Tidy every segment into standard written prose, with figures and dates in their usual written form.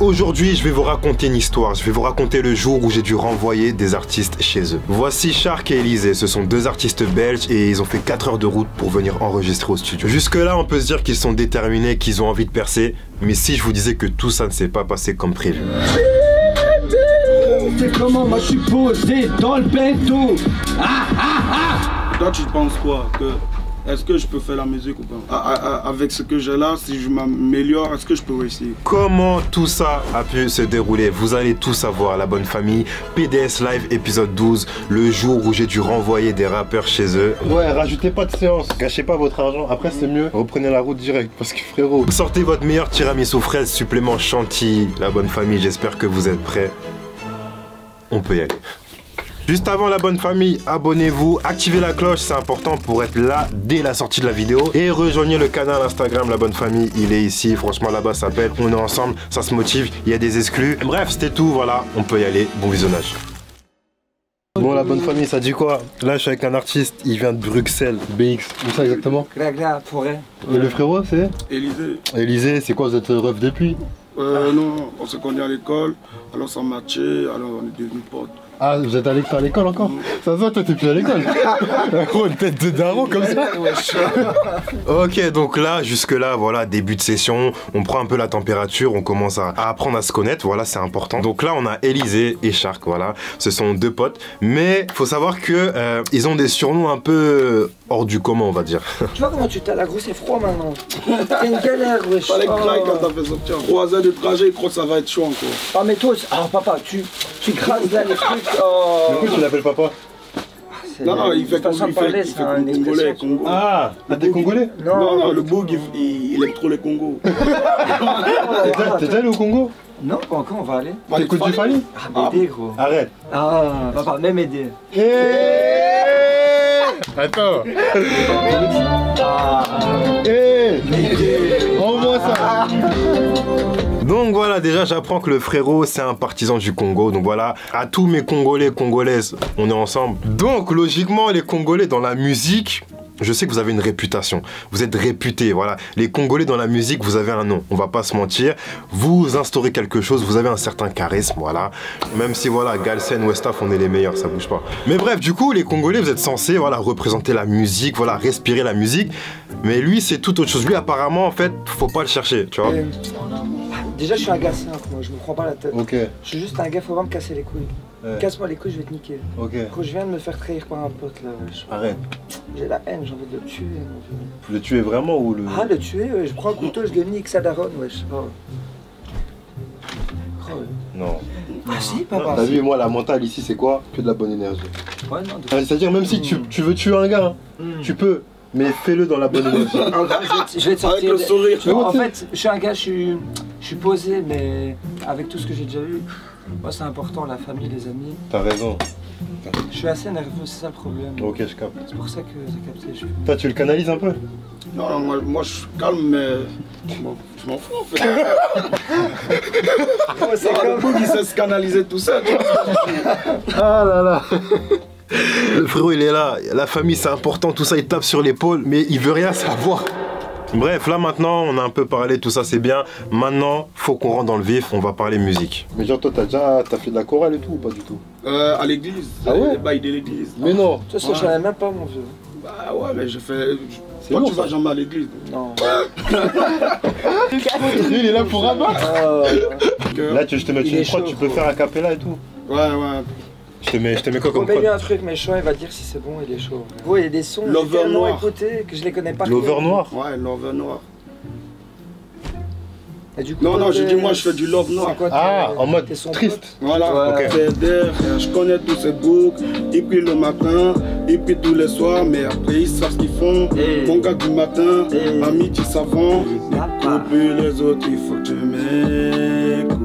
Aujourd'hui, je vais vous raconter une histoire. Je vais vous raconter le jour où j'ai dû renvoyer des artistes chez eux. Voici Shark et Elysée. Ce sont deux artistes belges et ils ont fait 4 heures de route pour venir enregistrer au studio. Jusque là, on peut se dire qu'ils sont déterminés, qu'ils ont envie de percer. Mais si je vous disais que tout ça ne s'est pas passé comme prévu. C'est comment moi je suis posé dans le bento. Toi tu penses quoi que est-ce que je peux faire la musique ou pas? Avec ce que j'ai là, si je m'améliore, est-ce que je peux réussir? Comment tout ça a pu se dérouler? Vous allez tout savoir, la bonne famille. PDS Live épisode 12, le jour où j'ai dû renvoyer des rappeurs chez eux. Ouais, rajoutez pas de séance, gâchez pas votre argent. Après c'est mieux, reprenez la route direct parce que frérot. Sortez votre meilleur tiramisu fraise, supplément chantilly. La bonne famille, j'espère que vous êtes prêts. On peut y aller. Juste avant la bonne famille, abonnez-vous, activez la cloche, c'est important pour être là dès la sortie de la vidéo. Et rejoignez le canal Instagram La Bonne Famille, il est ici, franchement là-bas ça s'appelle, on est ensemble, ça se motive, il y a des exclus. Bref, c'était tout, voilà, on peut y aller, bon visionnage. Bon la bonne famille, ça dit quoi? Là je suis avec un artiste, il vient de Bruxelles, BX, où ça exactement? Gla, forêt. Et le frérot c'est? Élysée. Élysée, c'est quoi, vous êtes ref depuis? Non, on se connaît à l'école, alors ça matchait, alors on est devenus potes. Ah, vous êtes allé à l'école encore? Ça se voit, toi t'es plus à l'école. Gros, une tête de daron comme ça. Ok, donc là, jusque là, voilà, début de session, on prend un peu la température, on commence à apprendre à se connaître, voilà, c'est important. Donc là, on a Elysée et Shark, voilà, ce sont deux potes, mais faut savoir que ils ont des surnoms un peu hors du commun, on va dire. Tu vois comment tu t'as la grosse, c'est froid maintenant. C'est une galère, wesh. Fallait que craque quand t'as fait sortir. 3 heures de trajet, il croit que ça va être chaud encore. Ah mais toi, alors papa, tu écrases là les trucs. Oh. Du coup, tu l'appelles papa? Non, il fait comme parler, c'est un Congolais, Congo. Ah, t'es Congolais? Non, le Boug, il aime trop les Congos. T'es déjà allé au Congo? Non, pas encore, on va aller. T'écoutes du Fally? Ah, m'aider, gros. Arrête. Ah, papa, même aider. Attends. Ah. Envoie ça. Donc voilà, déjà j'apprends que le frérot c'est un partisan du Congo. Donc voilà, à tous mes Congolais, Congolaises, on est ensemble. Donc logiquement les Congolais dans la musique, je sais que vous avez une réputation. Vous êtes réputés, voilà. Les Congolais dans la musique, vous avez un nom. On va pas se mentir. Vous instaurez quelque chose, vous avez un certain charisme, voilà. Même si voilà, Galsen, Westaf, on est les meilleurs, ça bouge pas. Mais bref, du coup, les Congolais, vous êtes censés, voilà, représenter la musique, voilà, respirer la musique. Mais lui, c'est tout autre chose. Lui, apparemment, en fait, faut pas le chercher, tu vois. Déjà, je suis un gars simple, moi, je me prends pas la tête. Ok. Je suis juste un gars, faut pas me casser les couilles. Ouais. Casse-moi les couilles, je vais te niquer. Ok. Quand je viens de me faire trahir par un pote là, Arrête. j'ai la haine, j'ai envie de le tuer. Mon vieux. Le tuer vraiment ou le... Ah, le tuer, ouais. Je prends un couteau, je le nique, ça daronne, wesh. Oh. Oh, ouais. Non. Ah si, papa. T'as vu, moi la mentale ici c'est quoi? Que de la bonne énergie. Ouais, non, C'est-à-dire même si tu veux tuer un gars, hein, tu peux, mais fais-le dans la bonne énergie. je vais te sortir. Avec le sourire. Tu vois, en fait, je suis un gars, je suis posé, mais avec tout ce que j'ai déjà eu, moi c'est important, la famille, les amis. T'as raison. Je suis assez nerveux, c'est ça le problème. Ok, je capte. C'est pour ça que j'ai capté. Toi tu le canalises un peu? Non, moi je suis calme, mais je m'en fous en fait. Le Boug, il sait se canaliser tout seul. Ah là là. Le frérot, il est là. La famille, c'est important, tout ça, il tape sur l'épaule, mais il veut rien savoir. Bref, là maintenant, on a un peu parlé, tout ça c'est bien. Maintenant, faut qu'on rentre dans le vif, on va parler musique. Mais genre toi t'as fait de la chorale et tout ou pas du tout? À l'église, Ah ouais? les bails de l'église. Mais non. Toi, ça, je savais même pas, mon vieux. Bah ouais, mais je fais... C'est Toi bon, tu vas ça. jamais à l'église. Non. Lui il est là pour rabattre. Que- Là je te mets Il une est prod, chaud, tu peux gros. faire un cappella et tout. Ouais, ouais. Je te mets quoi comme Promets-lui prod? un truc méchant, il va dire si c'est bon, il est chaud. Gros, il y a des sons Lover que j'ai tellement noir. écoutés que je les connais pas. L'over noir. Ouais, love noir. Et du coup, Non, toi, je dis moi je fais du love noir. c'est quoi, Ah, en mode t'es son triste. pote Voilà, Ouais. je connais tous ces boucs, et puis le matin, et puis tous les soirs, mais après ils savent ce qu'ils font. Hey. Bon gars du matin, Hey. à midi savant, Papa. et puis les autres il faut que tu m'écoutes.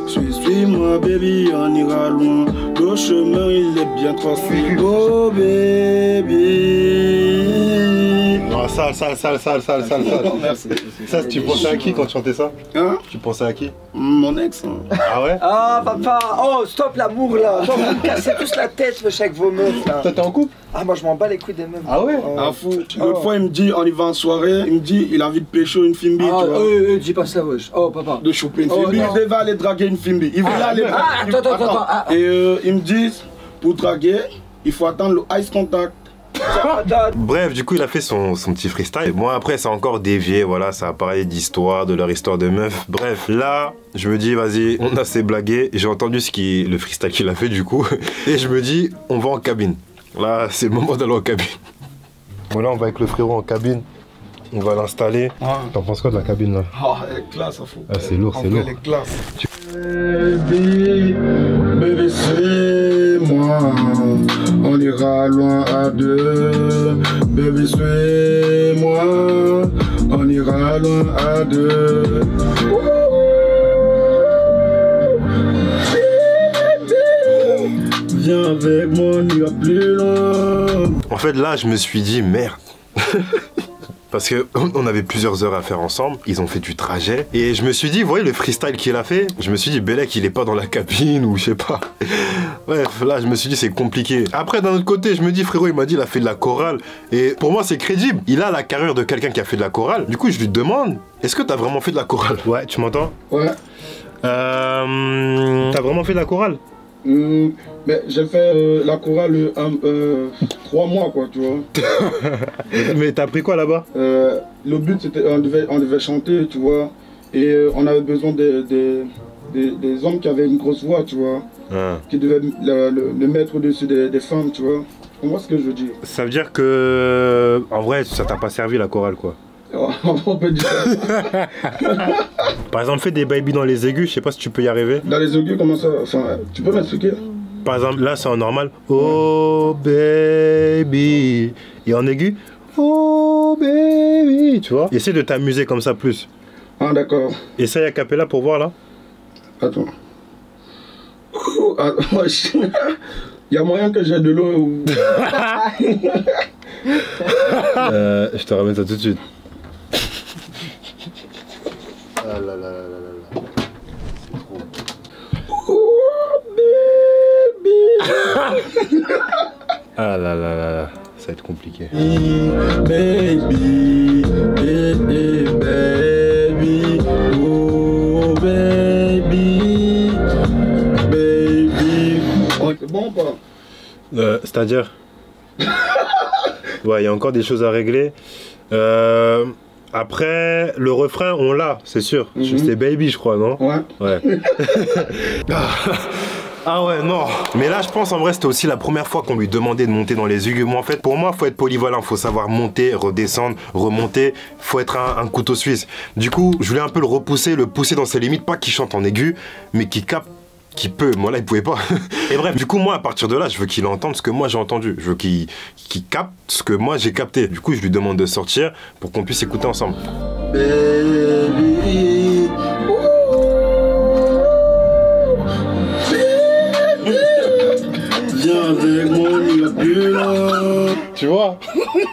Suis-moi baby, on ira loin, le chemin il est bien tracé. Oh baby, Non, sale. Merci. Ça, tu pensais à qui quand tu chantais ça? Hein? Tu pensais à qui? Mon ex. Hein. Ah ouais? Ah, papa. Oh, stop l'amour, là. Non, vous me cassez tous la tête, wesh, avec vos meufs, là. Toi, t'es en couple? Ah, moi, je m'en bats les couilles des meufs. Ah ouais? Oh. Ah fou. L'autre fois, il me dit, on y va en soirée, il me dit, il a envie de pécho une fimbi, Ah, tu vois. dis pas ça, wesh. Oh, papa. De choper une Oh, fimbi, non. il va aller draguer une fimbi. Il veut aller Ah, draguer. attends. Et ils me disent, pour draguer, il faut attendre le ice contact. Bref, du coup, il a fait son petit freestyle. Moi, après, ça a encore dévié, voilà, ça a parlé d'histoire, de leur histoire de meuf. Bref, là, je me dis, vas-y, on a assez blagué. J'ai entendu le freestyle qu'il a fait, du coup. Et je me dis, on va en cabine. Là, c'est le moment d'aller en cabine. Voilà, on va avec le frérot en cabine. On va l'installer. Ouais. T'en penses quoi de la cabine, là? Oh, elle est classe, ça fout. Ah, c'est lourd, c'est lourd. Elle est classe. Baby, suis-moi, on ira loin à deux. Baby, suis-moi, on ira loin à deux. Viens avec moi, on ira plus loin. En fait, là, je me suis dit, merde. Parce qu'on avait plusieurs heures à faire ensemble, ils ont fait du trajet. Et je me suis dit, vous voyez le freestyle qu'il a fait? Je me suis dit, Bellec, il est pas dans la cabine ou je sais pas. Bref, là, je me suis dit, c'est compliqué. Après, d'un autre côté, je me dis, frérot, il m'a dit, il a fait de la chorale. Et pour moi, c'est crédible. Il a la carrure de quelqu'un qui a fait de la chorale. Du coup, je lui demande, est-ce que t'as vraiment fait de la chorale? Ouais, tu m'entends? Ouais. T'as vraiment fait de la chorale? Mais j'ai fait la chorale 3 mois, quoi, tu vois. Mais t'as appris quoi là-bas? Le but, c'était on devait chanter, tu vois. Et on avait besoin des hommes qui avaient une grosse voix, tu vois. Ah. Qui devaient le mettre au-dessus des femmes, tu vois. Tu comprends ce que je veux dire? Ça veut dire que, en vrai, ça t'a pas servi la chorale, quoi. On peut dire ça. Par exemple, fais des baby dans les aigus, je sais pas si tu peux y arriver. Dans les aigus, comment ça? Enfin, tu peux m'expliquer? Par exemple, là c'est en normal. Oh baby. Et en aigu. Oh baby. Tu vois? Essaie de t'amuser comme ça plus. Ah, d'accord. Essaye a cappella pour voir là. Attends. Ah, moi, il y a moyen que j'ai de l'eau ou... Je te ramène ça tout de suite. Ah là là là là là. C'est trop. Oh, baby. Ah là là là là. Ça va être compliqué. Baby, baby, baby, oh baby, baby. Oh, c'est bon ou pas? C'est-à-dire? Ouais, il y a encore des choses à régler. Après, le refrain, on l'a, c'est sûr. C'était Baby, je crois, non? Ouais. Ouais. Ah ouais, non. Mais là, je pense, en vrai, c'était aussi la première fois qu'on lui demandait de monter dans les aigus. Moi, en fait, pour moi, faut être polyvalent. Faut savoir monter, redescendre, remonter. Faut être un couteau suisse. Du coup, je voulais un peu le repousser, le pousser dans ses limites. Pas qu'il chante en aigu, mais qu'il capte. Qui peut, moi là il pouvait pas. Et bref, du coup moi à partir de là je veux qu'il entende ce que moi j'ai entendu. Je veux qu'il capte ce que moi j'ai capté. Du coup je lui demande de sortir pour qu'on puisse écouter ensemble. Baby, viens avec moi, on ira plus loin. Tu vois?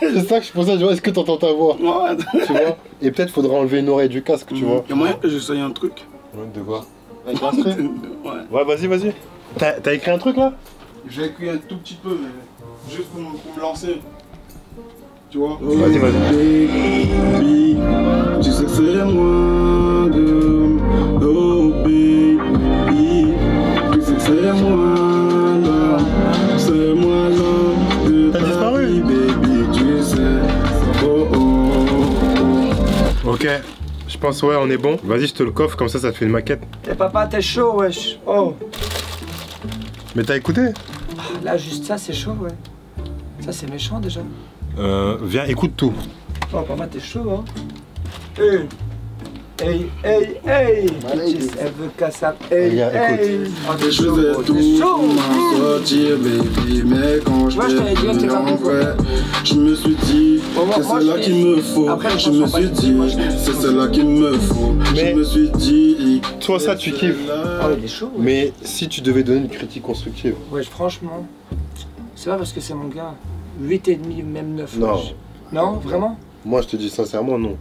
C'est ça que je pensais, tu vois, est-ce que t'entends ta voix? Ouais. Tu vois? Et peut-être faudra enlever une oreille du casque, tu vois. Il y a moyen que j'essaye un truc. De quoi? Ouais. Ouais, vas-y. T'as écrit un truc là? J'ai écrit un tout petit peu, mais juste pour me lancer. Tu vois? Vas-y. Baby, tu sais que c'est moi de... Oh baby, tu sais que c'est moi là. C'est moi là. T'as disparu? Baby, tu sais. Oh oh. Ok. Je pense ouais on est bon. Vas-y je te le coffre comme ça te fait une maquette. Eh papa, t'es chaud, wesh. Oh. Mais t'as écouté? Là, juste ça, c'est chaud, ouais. Ça, c'est méchant déjà. Viens écoute tout. Oh, papa, t'es chaud, hein. Hey. Elle veut qu'à ça. Hey. Regarde, écoute. Oh, Je t'es chaud, faisais gros, tout t'es chaud. pour m'en sortir, baby, mais quand je Ouais, je t'avais dit, t'ai t'es vu en pas vrai, je me suis dit, Bon, moi, c'est moi, celle-là je qu'il me faut. Après, Je me suis dit, c'est celle-là qu'il me faut. Mais- Je me suis dit, Toi ça tu kiffes. Oh, il est chaud, ouais. Mais si tu devais donner une critique constructive. Wesh, franchement, c'est pas parce que c'est mon gars. 8,5, même 9. Non. wesh. Non, vraiment? Moi, je te dis sincèrement, non.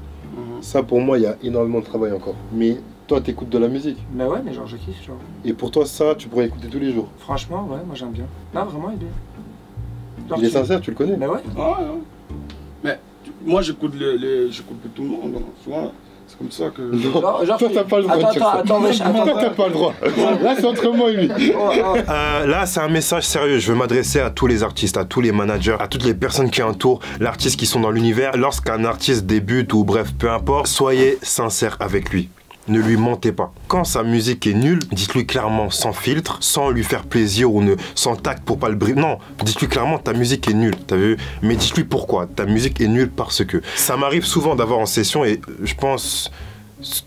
Ça, pour moi, il y a énormément de travail encore. Mais toi, t'écoutes de la musique. Mais ouais, mais genre, je kiffe, genre. Et pour toi, ça, tu pourrais écouter tous les jours. Franchement, ouais, moi j'aime bien. Non, vraiment, il est bien. Genre, Il est sincère, tu le connais. Mais ouais. Mais moi, j'écoute j'écoute tout le monde, tu vois. C'est comme ça que... Genre, Toi, t'as pas le droit de dire ça. Attends, wesh, attends. Toi, t'as pas le droit. Là, c'est entre moi et lui. Là, c'est un message sérieux. Je veux m'adresser à tous les artistes, à tous les managers, à toutes les personnes qui entourent l'artiste qui sont dans l'univers. Lorsqu'un artiste débute ou bref, peu importe, soyez sincère avec lui. Ne lui mentez pas. Quand sa musique est nulle, dites-lui clairement sans filtre, sans lui faire plaisir ou sans tact pour pas le briser. Non, dites-lui clairement ta musique est nulle, t'as vu? Mais dites-lui pourquoi. Ta musique est nulle parce que. Ça m'arrive souvent d'avoir en session et je pense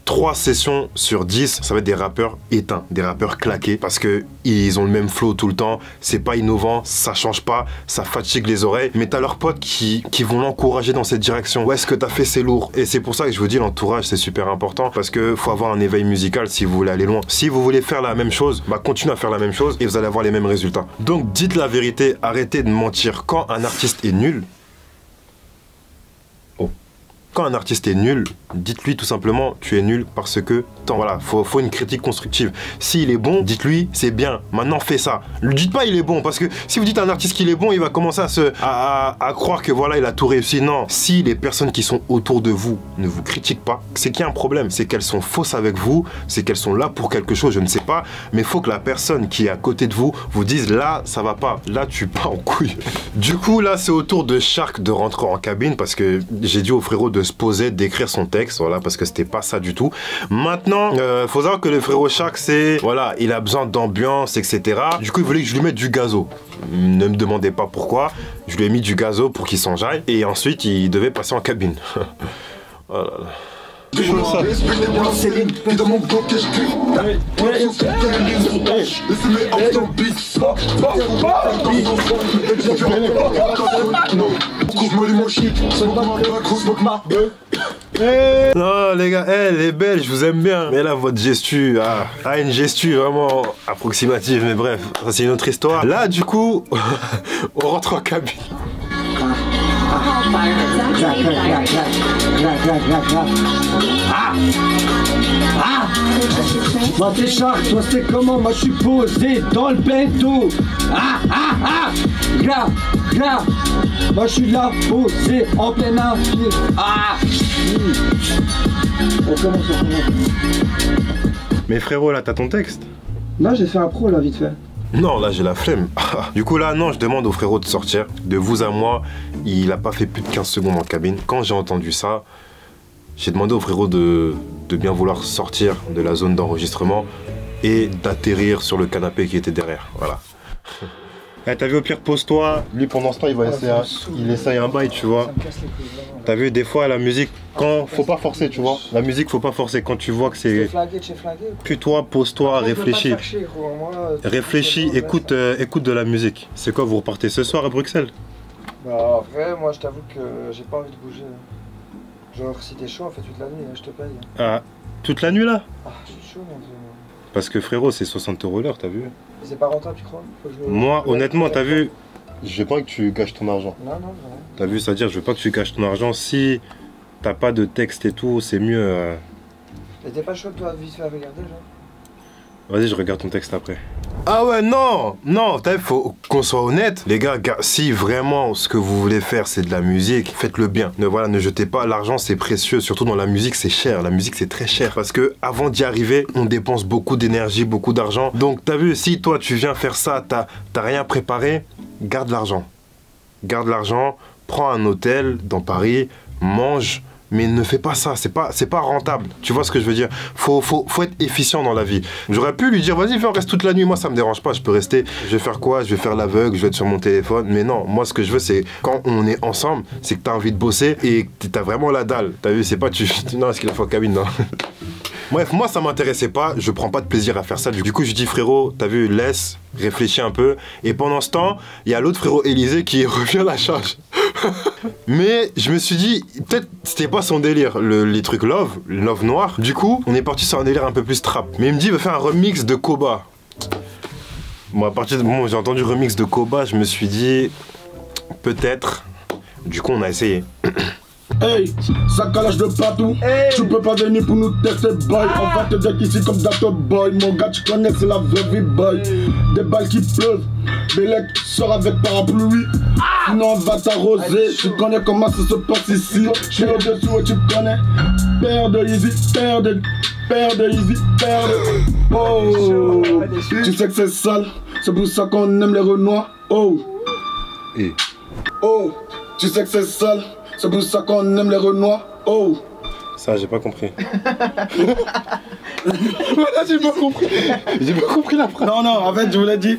3 sessions sur 10, ça va être des rappeurs éteints, des rappeurs claqués parce que ils ont le même flow tout le temps, c'est pas innovant, ça change pas, ça fatigue les oreilles, mais t'as leurs potes qui vont l'encourager dans cette direction. Ouais, ce que t'as fait c'est lourd. Et c'est pour ça que je vous dis l'entourage c'est super important parce que faut avoir un éveil musical si vous voulez aller loin. Si vous voulez faire la même chose, bah continuez à faire la même chose et vous allez avoir les mêmes résultats. Donc dites la vérité, arrêtez de mentir. Quand un artiste est nul, quand un artiste est nul, dites-lui tout simplement tu es nul parce que voilà, faut une critique constructive. S'il est bon, dites-lui c'est bien. Maintenant fais ça. Ne dites pas il est bon parce que si vous dites à un artiste qu'il est bon, il va commencer à croire que voilà il a tout réussi. Non. Si les personnes qui sont autour de vous ne vous critiquent pas, c'est qu'il y a un problème. C'est qu'elles sont fausses avec vous, c'est qu'elles sont là pour quelque chose, je ne sais pas. Mais il faut que la personne qui est à côté de vous vous dise là ça va pas, là tu pars en couille. Du coup là c'est au tour de Shark de rentrer en cabine parce que j'ai dit au frérot de se poser, d'écrire son texte, voilà, parce que c'était pas ça du tout. Maintenant, faut savoir que le frérot Shark, c'est, voilà, il a besoin d'ambiance, etc. Du coup, il voulait que je lui mette du gazo. Ne me demandez pas pourquoi. Je lui ai mis du gazo pour qu'il s'enjaille. Et ensuite, il devait passer en cabine. Oh là là. Non les gars, elle est belle, je vous aime bien. Mais là votre gestu, une gestu vraiment approximative, mais bref, ça c'est une autre histoire. Là du coup, on rentre en cabine. Moi t'es Shark, toi c'est comment? Moi je suis posé dans le bento. Gars, moi je suis là posé en plein avion. On commence. Mais frérot là t'as ton texte? Là j'ai fait un pro là vite fait. Non, là j'ai la flemme. Du coup là, non, je demande au frérot de sortir. De vous à moi, il a pas fait plus de 15 secondes en cabine. Quand j'ai entendu ça, j'ai demandé au frérot de bien vouloir sortir de la zone d'enregistrement et d'atterrir sur le canapé qui était derrière. Voilà. T'as vu, au pire, pose-toi. Lui, pendant ce temps, il essaye un bail, tu vois. T'as vu, des fois, la musique, faut pas forcer, tu vois. La musique, faut pas forcer. Quand tu vois que c'est... Puis toi, pose-toi, réfléchis. Réfléchis, écoute de la musique. C'est quoi, vous repartez ce soir à Bruxelles? Bah, en vrai, moi, je t'avoue que j'ai pas envie de bouger. Genre, si t'es chaud, on fait toute la nuit, là, je te paye. Ah, toute la nuit, là? Ah, je suis chaud, mon dieu. Parce que frérot, c'est 60 € l'heure, t'as vu? C'est pas rentable, tu crois? Moi, honnêtement, t'as vu? Je veux pas que tu gâches ton argent. Non. T'as vu, c'est-à-dire, je veux pas que tu gâches ton argent. Si t'as pas de texte et tout, c'est mieux. Et t'es pas chaud, toi, vite fait à regarder, genre? Vas-y, je regarde ton texte après. Ah ouais, non, t'as vu, faut qu'on soit honnête. Les gars, si vraiment ce que vous voulez faire, c'est de la musique, faites-le bien. Ne jetez pas, l'argent c'est précieux, surtout dans la musique, c'est cher. La musique, c'est très cher. Parce que avant d'y arriver, on dépense beaucoup d'énergie, beaucoup d'argent. Donc, t'as vu, si toi, tu viens faire ça, t'as rien préparé, garde l'argent. Garde l'argent, prends un hôtel dans Paris, mange. Mais ne fais pas ça, c'est pas rentable. Tu vois ce que je veux dire? Faut être efficient dans la vie. J'aurais pu lui dire, vas-y, viens, on reste toute la nuit. Moi, ça me dérange pas, je peux rester. Je vais faire quoi? Je vais faire l'aveugle, je vais être sur mon téléphone. Mais non, moi, ce que je veux, c'est quand on est ensemble, c'est que t'as envie de bosser et que t'as vraiment la dalle. T'as vu, c'est pas non, est-ce qu'il a fait en cabine? Non. Bref, moi, ça m'intéressait pas. Je prends pas de plaisir à faire ça. Du coup, je dis, frérot, t'as vu, laisse, réfléchis un peu. Et pendant ce temps, il y a l'autre frérot Élysée qui revient à la charge. Mais je me suis dit, peut-être c'était pas son délire, les trucs love noir. Du coup, on est parti sur un délire un peu plus trap. Mais il me dit, il veut faire un remix de Koba. Bon, à partir du moment où j'ai entendu remix de Koba, je me suis dit, peut-être. Du coup, on a essayé. Hey, ça calage de partout. Hey. Tu peux pas venir pour nous tester, boy. On va te dire ici comme Dr. Boy. Mon gars, tu connais, c'est la vraie vie, boy. Des balles qui pleuvent. Bélec sort avec parapluie. Sinon, on va t'arroser. Tu connais comment ça se passe ici. Je suis au-dessous et tu connais. Père de Easy, père de Easy, père de. Oh, tu sais que c'est sale. C'est pour ça qu'on aime les Renois. Oh, Et oh, tu sais que c'est sale. C'est pour ça qu'on aime les Renois. Oh. Ça, j'ai pas compris. Voilà, j'ai pas compris. J'ai pas compris la phrase. Non, en fait, je voulais dire.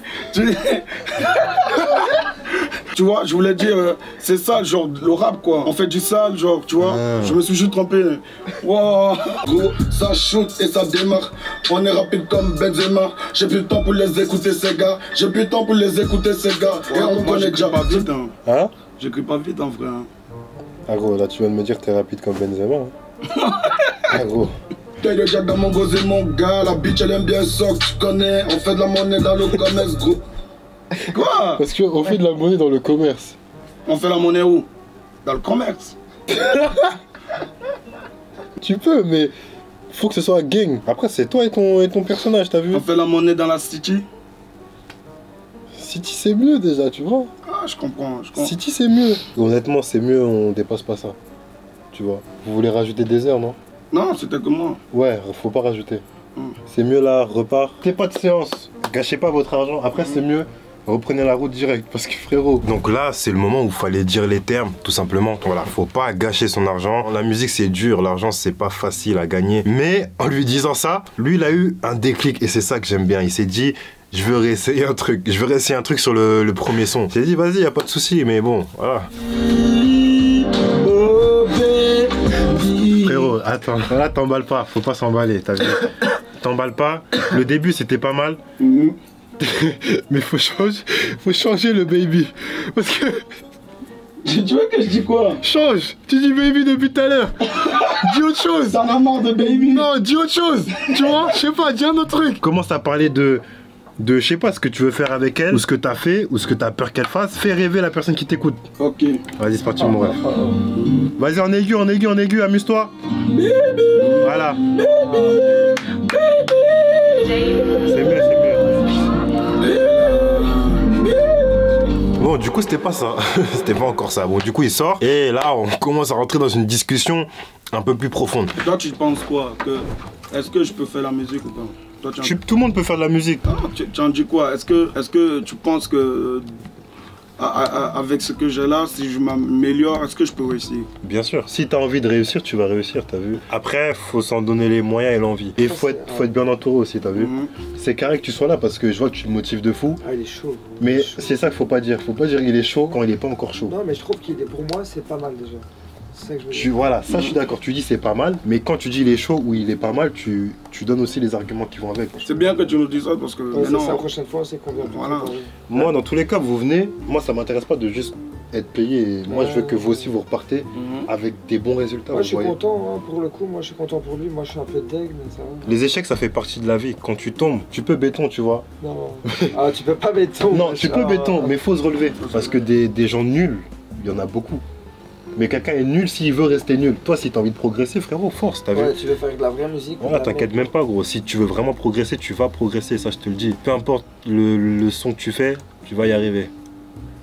Tu vois, je voulais dire, c'est sale, genre le rap quoi. On fait du sale, genre, tu vois. Je me suis juste trompé. Wow, gros, ça shoot et ça démarre. On est rapide comme Benzema. J'ai plus le temps pour les écouter, ces gars. J'ai plus le temps pour les écouter, ces gars. Et on connaît déjà. Pas vite, hein. Hein? J'écris pas vite, en vrai. Hein. Ah gros, là tu viens de me dire que t'es rapide comme Benzema. Hein. Ah gros. T'es le jack dans mon gosé, mon gars. La bitch, elle aime bien ça, tu connais. On fait de la monnaie dans le commerce, gros. Quoi? Parce qu'on fait de la monnaie dans le commerce. On fait la monnaie où? Dans le commerce. Tu peux, mais faut que ce soit gang. Après, c'est toi et ton personnage, t'as vu? On fait la monnaie dans la city. City, c'est mieux déjà, tu vois. Ah, je comprends. City, c'est mieux. Honnêtement, c'est mieux, on dépasse pas ça. Tu vois. Vous voulez rajouter des heures, non? Non, c'était que moi. Ouais, faut pas rajouter. C'est mieux là, repart. T'es pas de séance. Gâchez pas votre argent. Après, c'est mieux. Reprenez la route direct. Parce que frérot. donc là, c'est le moment où il fallait dire les termes, tout simplement. Voilà, faut pas gâcher son argent. La musique, c'est dur. L'argent, c'est pas facile à gagner. Mais en lui disant ça, lui, il a eu un déclic. Et c'est ça que j'aime bien. Il s'est dit, je veux réessayer un truc. Je veux réessayer un truc sur le premier son. J'ai dit, vas-y, y a pas de souci. Mais bon, voilà. Frérot, attends, là t'emballes pas, faut pas s'emballer, t'as vu? T'emballes pas, le début c'était pas mal, mais faut changer le baby. Parce que. Tu veux que je dis quoi? Change! Tu dis baby depuis tout à l'heure! Dis autre chose! T'en as marre de baby? Non, dis autre chose! Tu vois? Je sais pas, dis un autre truc! Commence à parler de je sais pas, ce que tu veux faire avec elle, ou ce que t'as fait, ou ce que t'as peur qu'elle fasse. Fais rêver la personne qui t'écoute. Ok. Vas-y, c'est parti, mon rêve. Vas-y, en aigu, amuse-toi. Voilà. C'est mieux. Bon, du coup, c'était pas ça. C'était pas encore ça. Bon, du coup, il sort. Et là, on commence à rentrer dans une discussion un peu plus profonde. Toi, tu penses quoi? Est-ce que je peux faire la musique ou pas? Toi, Tout le monde peut faire de la musique. Tu en dis quoi? Est-ce que tu penses que avec ce que j'ai là, si je m'améliore, est-ce que je peux réussir? Bien sûr. Si t'as envie de réussir, tu vas réussir, t'as vu. Après, faut s'en donner les moyens et l'envie. Et faut être bien entouré aussi, t'as vu. C'est carré que tu sois là parce que je vois que tu te motives de fou. Ah, il est chaud. Mais c'est ça qu'il faut pas dire. Faut pas dire qu'il est chaud quand il est pas encore chaud. Non, mais je trouve qu'il est, pour moi, c'est pas mal déjà. C'est ça que je veux dire. Voilà, ça je suis d'accord. Tu dis c'est pas mal, mais quand tu dis il est chaud ou il est pas mal, tu donnes aussi les arguments qui vont avec. C'est bien que tu nous dises ça parce que Ouais, maintenant. c'est la prochaine fois, c'est qu'on vient pour Voilà. préparer. Moi, dans tous les cas, vous venez. Moi, ça m'intéresse pas de juste être payé. Moi, je veux que vous aussi vous repartez avec des bons résultats. Moi, je suis vous voyez. content, hein, pour le coup. Moi, je suis content pour lui. Moi, je suis un peu deg, mais ça va. Les échecs, ça fait partie de la vie. Quand tu tombes, tu peux béton, tu vois. Non. Ah, tu peux pas béton. Non, tu peux béton, mais faut se relever. Parce que des gens nuls, il y en a beaucoup. Mais quelqu'un est nul s'il veut rester nul. Toi, si t'as envie de progresser, frérot, force, t'as vu. Ouais, tu veux faire de la vraie musique. Voilà, t'inquiète même pas, gros. Si tu veux vraiment progresser, tu vas progresser, ça je te le dis. Peu importe le son que tu fais, tu vas y arriver.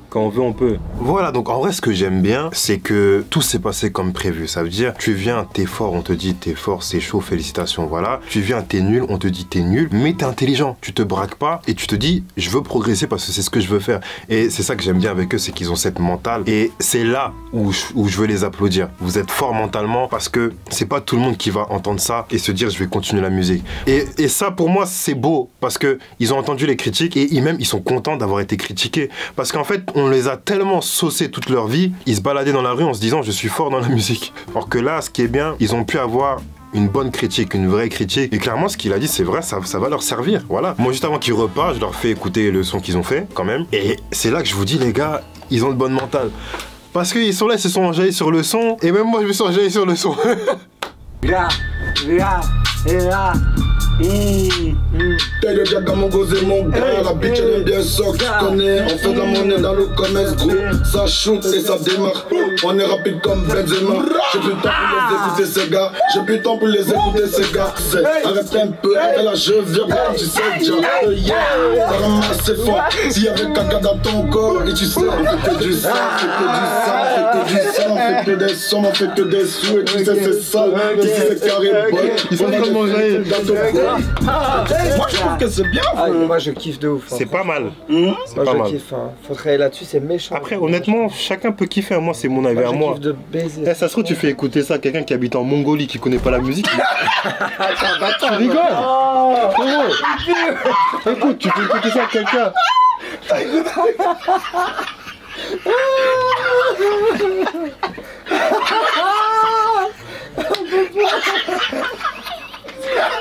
Quand on veut, on peut. Voilà, donc en vrai, ce que j'aime bien, c'est que tout s'est passé comme prévu. Ça veut dire, tu viens, t'es fort, on te dit t'es fort, c'est chaud, félicitations, voilà. Tu viens, t'es nul, on te dit t'es nul, mais t'es intelligent. Tu te braques pas et tu te dis, je veux progresser parce que c'est ce que je veux faire. Et c'est ça que j'aime bien avec eux, c'est qu'ils ont cette mentale. Et c'est là où je veux les applaudir. Vous êtes forts mentalement parce que c'est pas tout le monde qui va entendre ça et se dire, je vais continuer la musique. Et ça, pour moi, c'est beau parce que ils ont entendu les critiques et ils sont contents d'avoir été critiqués. Parce qu'en fait, on les a tellement saucés toute leur vie, ils se baladaient dans la rue en se disant je suis fort dans la musique. Alors que là, ce qui est bien, ils ont pu avoir une bonne critique, une vraie critique. Et clairement, ce qu'il a dit, c'est vrai, ça va leur servir. Voilà. Moi, juste avant qu'ils repartent, je leur fais écouter le son qu'ils ont fait, quand même. Et c'est là que je vous dis, les gars, ils ont le bon mental. Parce qu'ils sont là, ils se sont enjaillés sur le son, et même moi, je me suis enjaillé sur le son. Là, et là. T'es le jack à mon gosé, mon gars. La bitch elle aime bien ça, tu connais. On fait de la monnaie dans le commerce, gros. Ça shoot et ça démarre. On est rapide comme Benzema. J'ai plus de temps pour les écouter, ces gars. J'ai plus de temps pour les écouter, ces gars. Arrête un peu, et là je viens, tu sais déjà. Yeah, t'as ramassé fort. S'il y avait caca dans ton corps, et tu sais, on fait que du sang, on fait que du sang, on fait que du sang, on fait que des sons, on fait que des sous, et tu sais, c'est sale. Ici, c'est carré, Ils sont en train de manger. Moi je trouve que c'est bien. Moi je kiffe de ouf. C'est pas mal. Moi pas je mal. kiffe. Faut travailler là-dessus, c'est méchant. Après, honnêtement, chacun peut kiffer. Moi, c'est mon avis moi, à je moi. kiffe de baiser. Eh, ça se trouve, tu fais écouter ça à quelqu'un qui habite en Mongolie, qui connaît pas la musique. Tu rigoles. Frérot. Écoute, tu fais écouter ça à quelqu'un.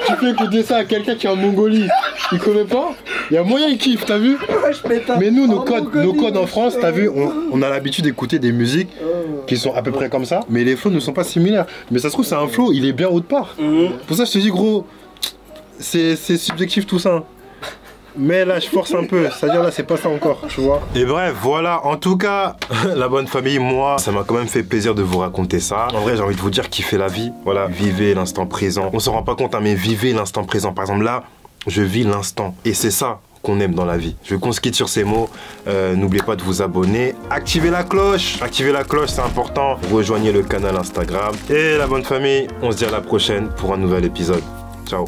Tu fais écouter ça à quelqu'un qui est en Mongolie, il connaît pas. Il y a moyen il kiffe, t'as vu. Mais nous, nos codes en France, t'as vu, on a l'habitude d'écouter des musiques qui sont à peu près comme ça, mais les flows ne sont pas similaires. Mais ça se trouve, c'est un flow, il est bien haut de part. Pour ça, je te dis, gros, c'est subjectif tout ça. Mais là, je force un peu, c'est-à-dire là, c'est pas ça encore, tu vois. Et bref, voilà, en tout cas, la bonne famille, moi, ça m'a quand même fait plaisir de vous raconter ça. En vrai, j'ai envie de vous dire, kiffez la vie, voilà, vivez l'instant présent. On se rend pas compte, hein, mais vivez l'instant présent. Par exemple, là, je vis l'instant. Et c'est ça qu'on aime dans la vie. Je qu'on se quitte sur ces mots. N'oubliez pas de vous abonner. Activez la cloche, c'est important. Rejoignez le canal Instagram. Et la bonne famille, on se dit à la prochaine pour un nouvel épisode. Ciao.